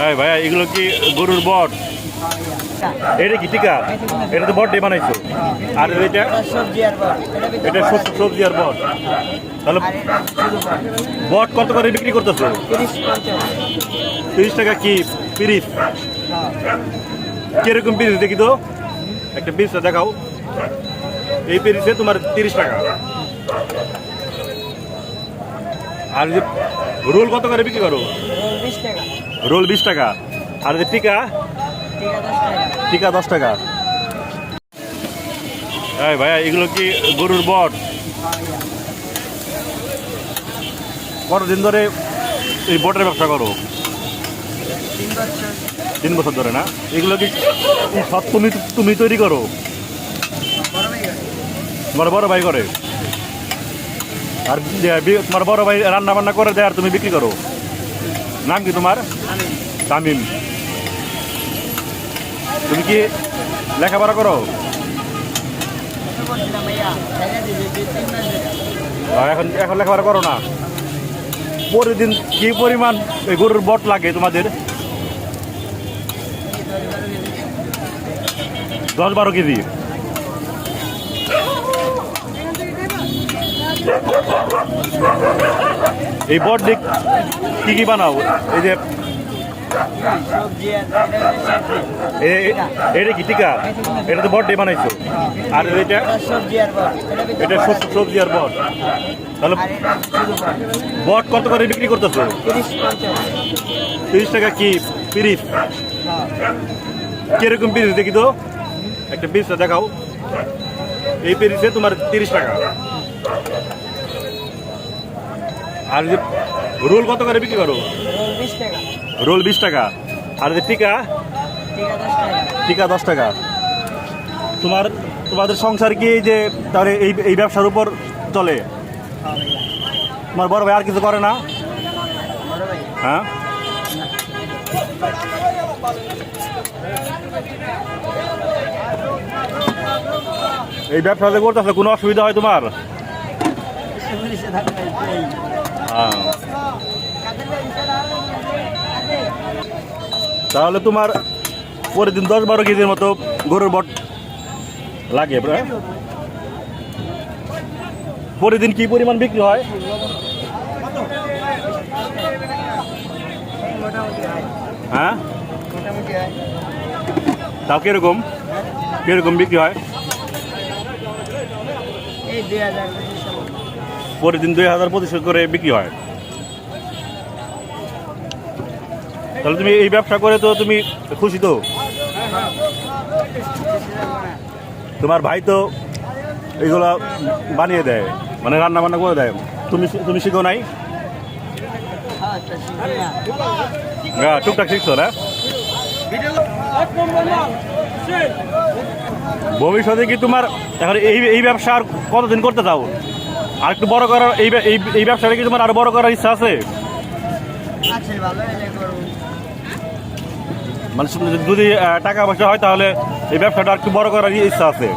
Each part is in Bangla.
এই ভাইয়া এগুলো কি গরুর বট? এটা কি টিকা? এটা তো বট দিয়ে বানাইছো। আর এটা এটা সবজি আর বট। তাহলে বট কত করে বিক্রি করতেছো? 30 টাকা কি পিরিস? কিরকম পিরিস দেখি তো, একটা পিসটা দেখাও। এই পিরিসে তোমার 30 টাকা। আর যে রোল কত করে বিক্রি করো? রোল 20 টাকা। আর যে টিকা? টিকা 10 টাকা। এই ভাইয়া এগুলো কি গরুর বট? কতদিন ধরে এই বটের ব্যবসা করো? 3 বছর ধরে না? এগুলো কি সব তুমি তৈরি করো? তোমার বড় ভাই করে? আর তোমার বড় ভাই রান্না বান্না করে দেয় আর তুমি বিক্রি করো? নাম কি তোমার? তামিম। তুমি কি লেখাপড়া করো? এখন লেখাপড়া করো না? প্রতিদিন কি পরিমাণ এই গরুর বট লাগে তোমাদের? 10-12 কেজি। এই বট দিয়ে কি কি বানাও? এই যে এটা কি টিকা? এটা তো বট দিয়ে বানাইছো। আর এটা এটা সবজি আর বট। তাহলে বট কত করে বিক্রি করতেছো? 30 টাকা কি পিরিস? কিরকম পিরিস দেখি তো, একটা পিসটা দেখাও। এই পিরিসে তোমার 30 টাকা। আর যে রোল কত করে বিক্রি করো? রোল 20 টাকা। আর যে টিকা? টিকা 10 টাকা। তোমাদের সংসার কি যে তাহলে এই ব্যবসার উপর চলে? তোমার বড় ভাই আর কিছু করে না? হ্যাঁ, এই ব্যবসাতে করতেছে, কোনো অসুবিধা হয় তোমার? তাহলে তোমার প্রতিদিন 10-12 কেজির মতো গরুর বট লাগে প্রায়। প্রতিদিন কি পরিমাণ বিক্রি হয়? হ্যাঁ, তাও কিরকম কিরকম বিক্রি হয়? প্রতিদিন 2000-2500 করে বিক্রি হয়। তাহলে তুমি এই ব্যবসা করে তো তুমি খুশি তো? তোমার ভাই তো এইগুলা বানিয়ে দেয়, মানে রান্না বান্না করে দেয়। তুমি শিখো নাই? হ্যাঁ, টুকটাক শিখছো না? ভবিষ্যতে কি তোমার এখন এই ব্যবসা আর কতদিন করতে চাও? আর একটু বড় করার এই ব্যবসাটা কি তোমার আরো বড় করার ইচ্ছা আছে? মানে যদি টাকা পয়সা হয় তাহলে এই ব্যবসাটা আর একটু বড় করার ইচ্ছা আছে।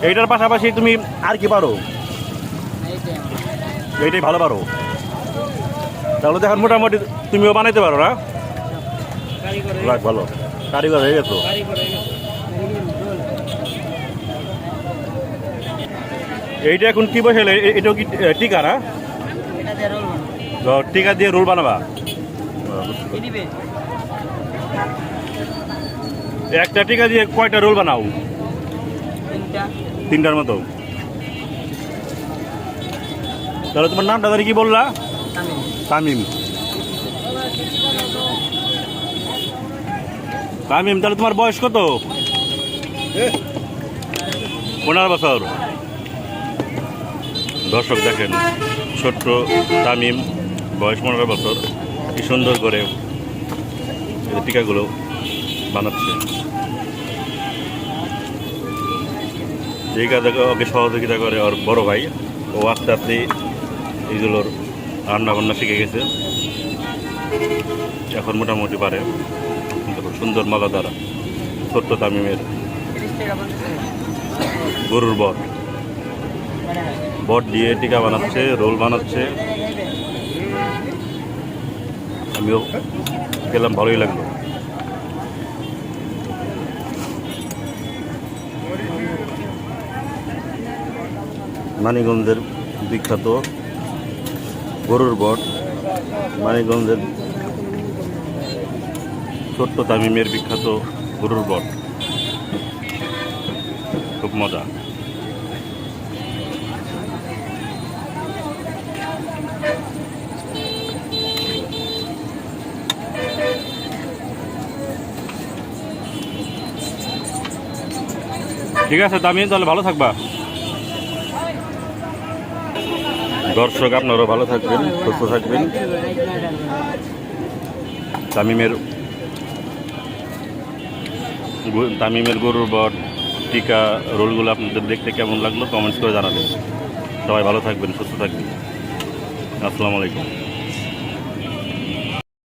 এইটার পাশাপাশি তুমি আর কি পারো? এইটাই ভালো পারো। তাহলে দেখেন মোটামুটি তুমিও বানাইতে পারো না? ভালো কারিগর হয়ে গেছো। এইটা এখন কি বসাইলে? এটাও কি টিকা না? টিকা দিয়ে রোল বানাবা? একটা টিকা দিয়ে কয়টা রোল বানাও? 3টার মতো। তাহলে তোমার নামটা ধরে কি বললা? তামিম। তামিম, তাহলে তোমার বয়স কত? 15 বছর। দর্শক দেখেন, ছোট্ট তামিম, বয়স 15 বছর, কি সুন্দর করে টিকাগুলো বানাচ্ছে। এই কাজে ওকে সহযোগিতা করে ওর বড় ভাই। ও আস্তে আস্তে এইগুলোর রান্না বান্না শিখে গেছে, এখন মোটামুটি পারে। খুব সুন্দর মজাদার ছোট্ট তামিমের গরুর বট। বট দিয়ে টিকা বানাচ্ছে, রোল বানাচ্ছে। আমিও খেলাম, ভালোই লাগলো। মানিকগঞ্জের বিখ্যাত গরুর বট, মানিকগঞ্জের ছোট্ট তামিমের বিখ্যাত গরুর বট, খুব মজা। ঠিক আছে তামিম, তাহলে ভালো থাকবা। দর্শক আপনারাও ভালো থাকবেন, সুস্থ থাকবেন। তামিমের গরুর বট টিকা রোলগুলো আপনাদের দেখতে কেমন লাগলো কমেন্টস করে জানাবেন। সবাই ভালো থাকবেন, সুস্থ থাকবেন। আসসালামু আলাইকুম।